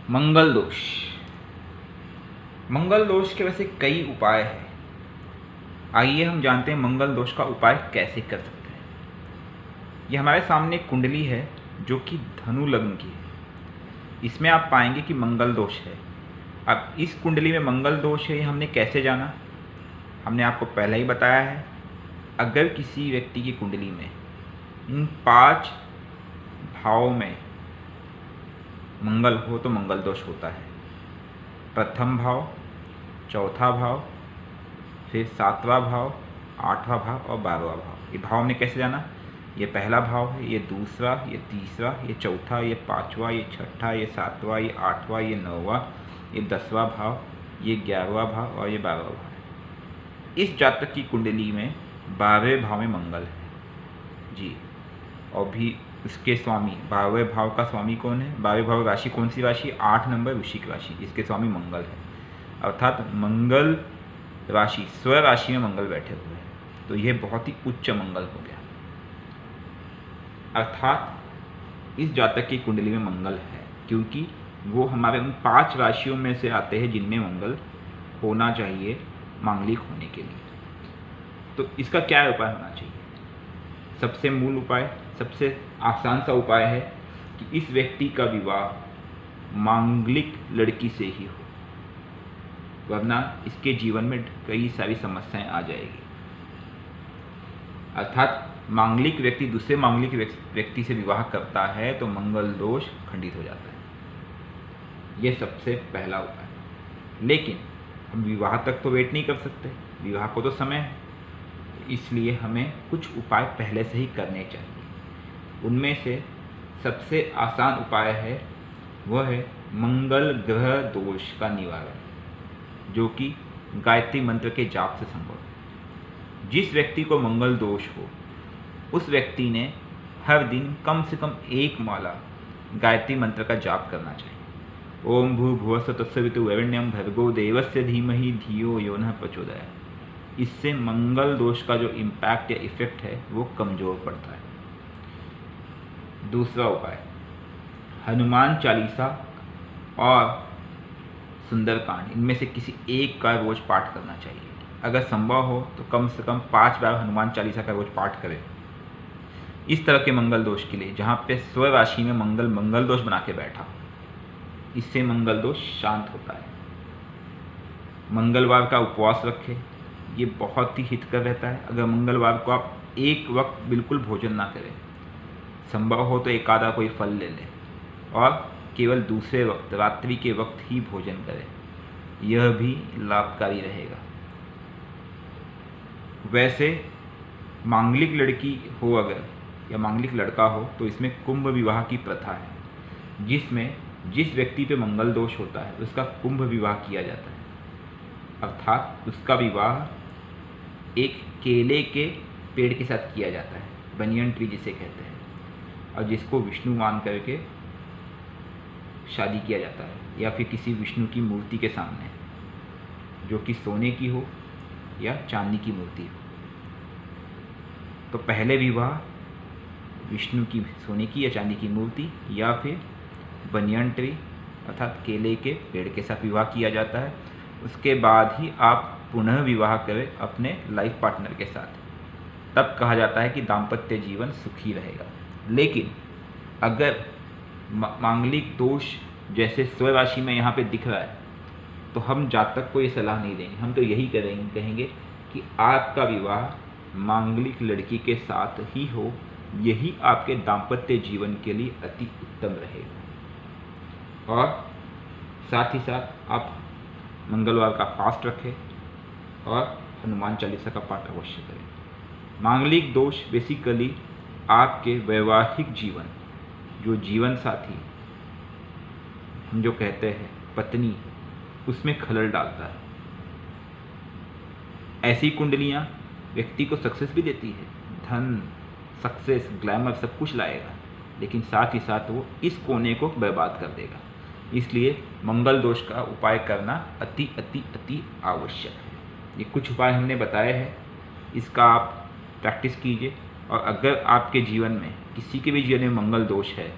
मंगल दोष। मंगल दोष के वैसे कई उपाय हैं। आइए हम जानते हैं मंगल दोष का उपाय कैसे कर सकते हैं। ये हमारे सामने एक कुंडली है जो कि धनु लग्न की है। इसमें आप पाएंगे कि मंगल दोष है। अब इस कुंडली में मंगल दोष है, ये हमने कैसे जाना? हमने आपको पहले ही बताया है, अगर किसी व्यक्ति की कुंडली में इन 5 भावों में मंगल हो तो मंगल दोष होता है। प्रथम भाव, चौथा भाव, फिर 7वां भाव, 8वां भाव और 12वां भाव। ये भाव हमने कैसे जाना? ये पहला भाव है, ये दूसरा, ये तीसरा, ये चौथा, ये 5वां, ये छठा, ये 7वां, ये 8वां, ये 9वां, ये 10वां भाव, ये 11वां भाव और ये 12वां भाव। इस जातक की कुंडली में 12वें भाव में मंगल है जी। और भी इसके स्वामी 12वें भाव का स्वामी कौन है? 12वें भाव राशि कौन सी राशि? 8 नंबर वृश्चिक राशि। इसके स्वामी मंगल है, अर्थात मंगल राशि स्व राशि में मंगल बैठे हुए हैं, तो यह बहुत ही उच्च मंगल हो गया। अर्थात इस जातक की कुंडली में मंगल है क्योंकि वो हमारे उन 5 राशियों में से आते हैं जिनमें मंगल होना चाहिए मांगलिक होने के लिए। तो इसका क्या उपाय होना चाहिए? सबसे मूल उपाय, सबसे आसान सा उपाय है कि इस व्यक्ति का विवाह मांगलिक लड़की से ही हो, वरना इसके जीवन में कई सारी समस्याएं आ जाएगी। अर्थात मांगलिक व्यक्ति दूसरे मांगलिक व्यक्ति से विवाह करता है तो मंगल दोष खंडित हो जाता है। यह सबसे पहला उपाय। लेकिन हम विवाह तक तो वेट नहीं कर सकते, विवाह को तो समय है, इसलिए हमें कुछ उपाय पहले से ही करने चाहिए। उनमें से सबसे आसान उपाय है वह है मंगल ग्रह दोष का निवारण, जो कि गायत्री मंत्र के जाप से संभव है। जिस व्यक्ति को मंगल दोष हो उस व्यक्ति ने हर दिन कम से कम 1 माला गायत्री मंत्र का जाप करना चाहिए। ओम भूर्भुवस्सुः तत्सवितुर्वरेण्यं भर्गो देवस्य धीमहि धियो यो नः प्रचोदयात्। इससे मंगल दोष का जो इम्पैक्ट या इफेक्ट है वो कमज़ोर पड़ता है। दूसरा उपाय, हनुमान चालीसा और सुंदरकांड, इनमें से किसी एक का रोज पाठ करना चाहिए। अगर संभव हो तो कम से कम 5 बार हनुमान चालीसा का रोज पाठ करें। इस तरह के मंगल दोष के लिए जहाँ पे स्व राशि में मंगल दोष बना के बैठा हो, इससे मंगल दोष शांत होता है। मंगलवार का उपवास रखें, ये बहुत ही हितकर रहता है। अगर मंगलवार को आप एक वक्त बिल्कुल भोजन ना करें, संभव हो तो एक आधा कोई फल ले लें और केवल दूसरे वक्त रात्रि के वक्त ही भोजन करें, यह भी लाभकारी रहेगा। वैसे मांगलिक लड़की हो अगर या मांगलिक लड़का हो तो इसमें कुंभ विवाह की प्रथा है, जिसमें जिस व्यक्ति पे मंगल दोष होता है उसका कुंभ विवाह किया जाता है। अर्थात उसका विवाह एक केले के पेड़ के साथ किया जाता है, बनियन ट्री जिसे कहते हैं, और जिसको विष्णु मान करके शादी किया जाता है, या फिर किसी विष्णु की मूर्ति के सामने जो कि सोने की हो या चांदी की मूर्ति हो। तो पहले विवाह विष्णु की सोने की या चांदी की मूर्ति या फिर बनियन ट्री अर्थात केले के पेड़ के साथ विवाह किया जाता है। उसके बाद ही आप पुनः विवाह करें अपने लाइफ पार्टनर के साथ, तब कहा जाता है कि दाम्पत्य जीवन सुखी रहेगा। लेकिन अगर मांगलिक दोष जैसे स्व राशि में यहाँ पे दिख रहा है तो हम जातक को ये सलाह नहीं देंगे। हम तो यही कहेंगे कि आपका विवाह मांगलिक लड़की के साथ ही हो, यही आपके दाम्पत्य जीवन के लिए अति उत्तम रहेगा। और साथ ही साथ आप मंगलवार का फास्ट रखें और हनुमान चालीसा का पाठ अवश्य करें। मांगलिक दोष बेसिकली आपके वैवाहिक जीवन, जो जीवन साथी हम जो कहते हैं पत्नी, उसमें खलल डालता है। ऐसी कुंडलियाँ व्यक्ति को सक्सेस भी देती है, धन, सक्सेस, ग्लैमर सब कुछ लाएगा, लेकिन साथ ही साथ वो इस कोने को बर्बाद कर देगा। इसलिए मंगल दोष का उपाय करना अति अति अति आवश्यक है। ये कुछ उपाय हमने बताए हैं, इसका आप प्रैक्टिस कीजिए। और अगर आपके जीवन में किसी के भी जीवन में मंगल दोष है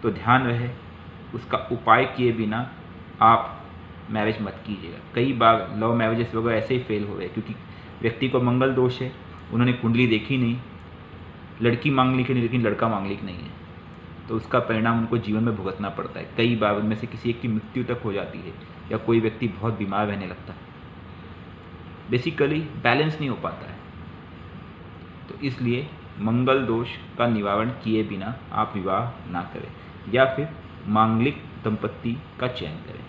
तो ध्यान रहे उसका उपाय किए बिना आप मैरिज मत कीजिएगा। कई बार लव मैरिजेस वगैरह ऐसे ही फेल हो गए क्योंकि व्यक्ति को मंगल दोष है, उन्होंने कुंडली देखी नहीं, लड़की मांगलिक है लेकिन लड़का मांगलिक नहीं है, तो उसका परिणाम उनको जीवन में भुगतना पड़ता है। कई बार उनमें से किसी एक की मृत्यु तक हो जाती है या कोई व्यक्ति बहुत बीमार रहने लगता है। बेसिकली बैलेंस नहीं हो पाता है। तो इसलिए मंगल दोष का निवारण किए बिना आप विवाह ना करें या फिर मांगलिक दंपत्ति का चयन करें।